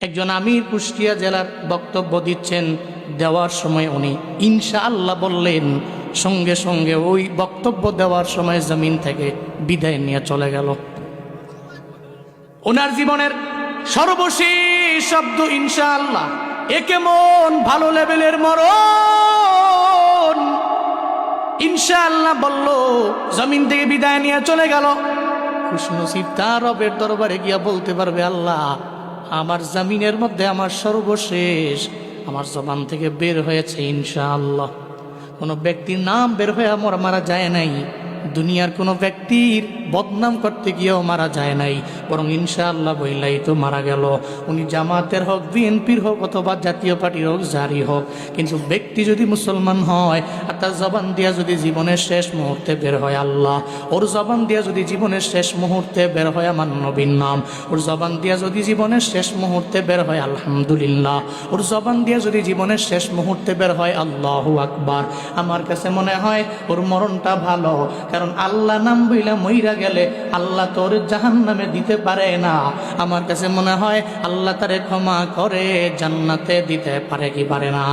একজন আমির কুষ্টিয়া জেলার বক্তব্য দিচ্ছেন, দেওয়ার সময় উনি ইনশাআল্লাহ বললেন, সঙ্গে সঙ্গে ওই বক্তব্য দেওয়ার সময় জমিন থেকে বিদায় নিয়ে চলে গেল। ওনার জীবনের সর্বশেষ শব্দ ইনশাআল্লাহ। এ কেমন ভালো লেভেলের মরণ! ইনশাআল্লাহ বলল, জমিন থেকে বিদায় নিয়ে চলে গেল। খুশনসিব তার রবের দরবারে গিয়া বলতে পারবে, আল্লাহ, আমার জমিনের মধ্যে আমার সর্বশেষ আমার জবান থেকে বের হয়েছে ইনশাআল্লাহ। কোনো ব্যক্তির নাম বের হয়ে মারা যায় নাই, দুনিয়ার কোনো ব্যক্তির বদনাম করতে গিয়েও মারা যায় নাই, বরং ইনশাআল্লাহ বইলাই তো মারা গেল। উনি জামাতের হোক, বিএনপির হোক, অথবা জাতীয় পার্টির হোক, যারই হোক, কিন্তু ব্যক্তি যদি মুসলমান হয় আর তার জবান দিয়া যদি জীবনের শেষ মুহূর্তে বের হয় আল্লাহ, ওর জবান দিয়া যদি জীবনের শেষ মুহূর্তে বের হয় আমার নবীর নাম, ওর জবান দিয়া যদি জীবনের শেষ মুহূর্তে বের হয় আলহামদুলিল্লাহ, ওর জবান দিয়া যদি জীবনের শেষ মুহূর্তে বের হয় আল্লাহু আকবার, আমার কাছে মনে হয় ওর মরণটা ভালো। কারণ আল্লাহ নাম বইলা মইরা গেলে আল্লাহ তোর জাহান্নামে দিতে পারে না। আমার কাছে মনে হয় আল্লাহ তারে ক্ষমা করে জান্নাতে দিতে পারে কি পারে না।